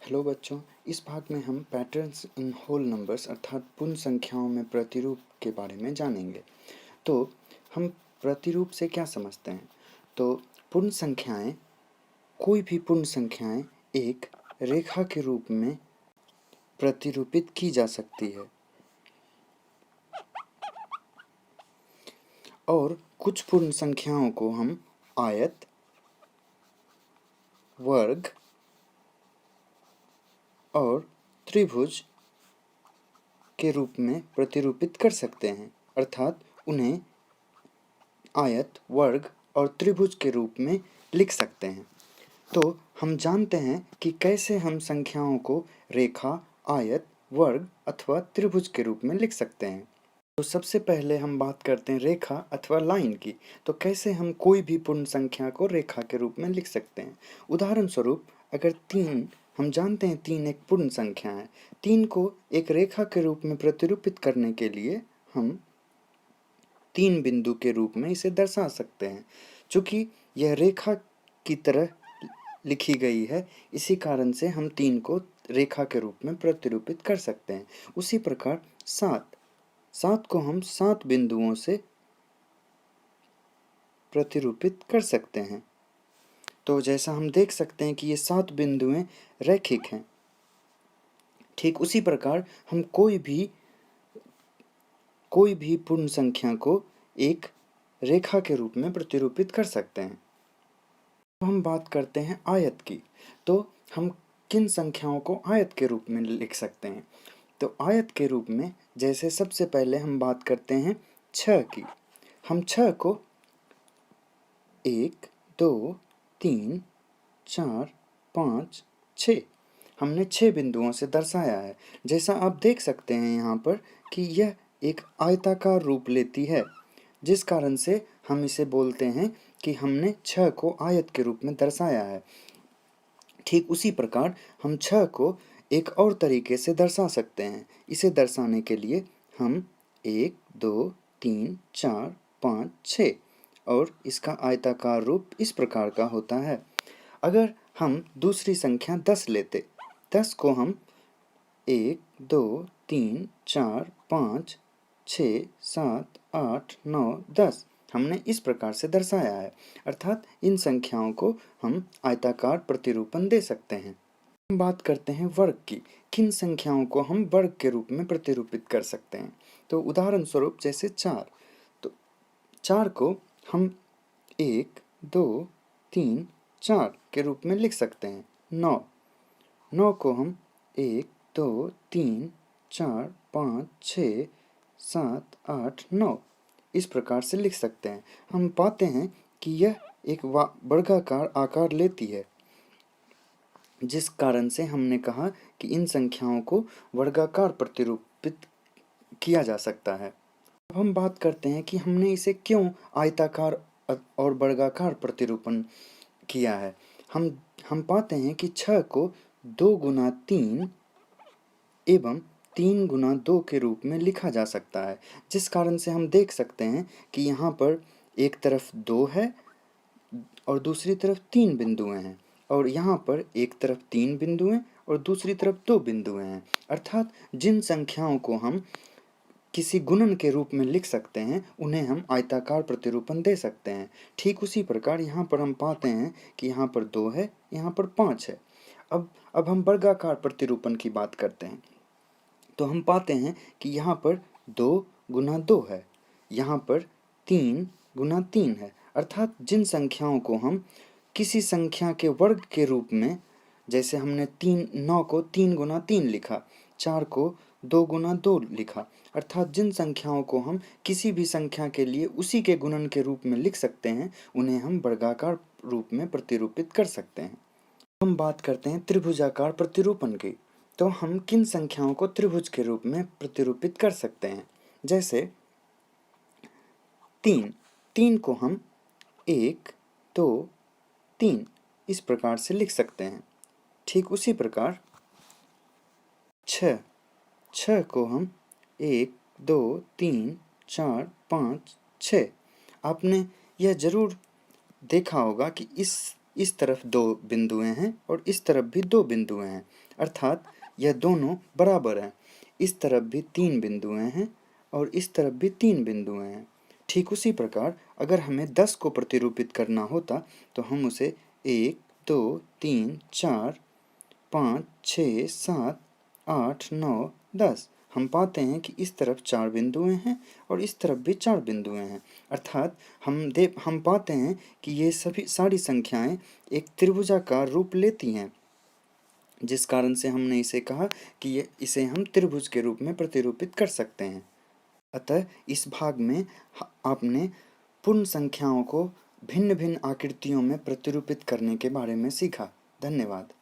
Hello बच्चों, इस भाग में हम पैटर्न्स इन होल नंबर्स अर्थात पूर्ण संख्याओं में प्रतिरूप के बारे में जानेंगे। तो हम प्रतिरूप से क्या समझते हैं? तो पूर्ण संख्याएं, कोई भी पूर्ण संख्याएं एक रेखा के रूप में प्रतिरूपित की जा सकती है और कुछ पूर्ण संख्याओं को हम आयत, वर्ग और त्रिभुज के रूप में प्रतिरूपित कर सकते हैं, अर्थात उन्हें आयत, वर्ग और त्रिभुज के रूप में लिख सकते हैं। तो हम जानते हैं कि कैसे हम संख्याओं को रेखा, आयत, वर्ग अथवा त्रिभुज के रूप में लिख सकते हैं। तो सबसे पहले हम बात करते हैं रेखा अथवा लाइन की। तो कैसे हम कोई भी पूर्ण संख्या को रेखा के रूप में लिख सकते हैं। उदाहरण स्वरूप, अगर 3, हम जानते हैं 3 एक पूर्ण संख्या है। 3 को एक रेखा के रूप में प्रतिरूपित करने के लिए हम 3 बिंदु के रूप में इसे दर्शा सकते हैं। चूँकि यह रेखा की तरह लिखी गई है, इसी कारण से हम 3 को रेखा के रूप में प्रतिरूपित कर सकते हैं। उसी प्रकार 7 को हम 7 बिंदुओं से प्रतिरूपित कर सकते हैं। तो जैसा हम देख सकते हैं कि ये 7 बिंदुएं रैखिक हैं। ठीक उसी प्रकार हम कोई भी पूर्ण संख्या को एक रेखा के रूप में प्रतिरूपित कर सकते हैं। हम बात करते हैं आयत की। तो हम किन संख्याओं को आयत के रूप में लिख सकते हैं? तो आयत के रूप में जैसे सबसे पहले हम बात करते हैं 6 की। हम 6 को 1, 2, 3, 4, 5, 6 हमने 6 बिंदुओं से दर्शाया है। जैसा आप देख सकते हैं यहाँ पर कि यह एक आयताकार रूप लेती है, जिस कारण से हम इसे बोलते हैं कि हमने 6 को आयत के रूप में दर्शाया है। ठीक उसी प्रकार हम 6 को एक और तरीके से दर्शा सकते हैं। इसे दर्शाने के लिए हम 1, 2, 3, 4, 5, 6 और इसका आयताकार रूप इस प्रकार का होता है। अगर हम दूसरी संख्या 10 लेते, 10 को हम 1, 2, 3, 4, 5, 6, 7, 8, 9, 10 हमने इस प्रकार से दर्शाया है, अर्थात इन संख्याओं को हम आयताकार प्रतिरूपण दे सकते हैं। हम बात करते हैं वर्ग की। किन संख्याओं को हम वर्ग के रूप में प्रतिरूपित कर सकते हैं? तो उदाहरण स्वरूप जैसे 4, तो 4 को हम 1, 2, 3, 4 के रूप में लिख सकते हैं। 9 को हम 1, 2, 3, 4, 5, 6, 7, 8, 9 इस प्रकार से लिख सकते हैं। हम पाते हैं कि यह एक वर्गाकार आकार लेती है, जिस कारण से हमने कहा कि इन संख्याओं को वर्गाकार प्रतिरूपित किया जा सकता है। अब हम बात करते हैं कि हमने इसे क्यों आयताकार और वर्गाकार प्रतिरूपण किया है। हम पाते हैं कि 6 को 2 गुना 3 एवं 3 गुना 2 के रूप में लिखा जा सकता है, जिस कारण से हम देख सकते हैं कि यहाँ पर एक तरफ 2 है और दूसरी तरफ 3 बिंदुएं हैं, और यहाँ पर एक तरफ 3 बिंदुएं और दूसरी तरफ 2 बिंदुएं हैं। अर्थात जिन संख्याओं को हम किसी गुणन के रूप में लिख सकते हैं, उन्हें हम आयताकार प्रतिरूपण दे सकते हैं। ठीक उसी प्रकार यहाँ पर हम पाते हैं कि यहाँ पर 2 है, यहाँ पर 5 है। अब हम वर्गाकार प्रतिरूपण की बात करते हैं। तो हम पाते हैं कि यहाँ पर 2 गुना 2 है, यहाँ पर 3 गुना 3 है। अर्थात जिन संख्याओं को हम किसी संख्या के वर्ग के रूप में, जैसे हमने 9 को 3 गुना 3 लिखा, 4 को 2 गुना 2 लिखा, अर्थात जिन संख्याओं को हम किसी भी संख्या के लिए उसी के गुणन के रूप में लिख सकते हैं, उन्हें हम वर्गाकार रूप में प्रतिरूपित कर सकते हैं। हम बात करते हैं त्रिभुजाकार प्रतिरूपण की। तो हम किन संख्याओं को त्रिभुज के रूप में प्रतिरूपित कर सकते हैं? जैसे 3 को हम 1, 2, 3 इस प्रकार से लिख सकते हैं। ठीक उसी प्रकार 6 को हम 1, 2, 3, 4, 5, 6 आपने यह जरूर देखा होगा कि इस इस तरफ 2 बिंदुएं हैं और इस तरफ भी 2 बिंदुएं हैं, अर्थात यह दोनों बराबर हैं। इस तरफ भी 3 बिंदुएं हैं और इस तरफ भी 3 बिंदुएं हैं। ठीक उसी प्रकार अगर हमें 10 को प्रतिरूपित करना होता तो हम उसे 1, 2, 3, 4, 5, 6, 7, 8, 9, 10 हम पाते हैं कि इस तरफ 4 बिंदुएं हैं और इस तरफ भी 4 बिंदुएं हैं, अर्थात हम पाते हैं कि ये सभी सारी संख्याएं एक त्रिभुजाकार रूप लेती हैं, जिस कारण से हमने इसे कहा कि इसे हम त्रिभुज के रूप में प्रतिरूपित कर सकते हैं। अतः इस भाग में आपने पूर्ण संख्याओं को भिन्न भिन्न आकृतियों में प्रतिरूपित करने के बारे में सीखा। धन्यवाद।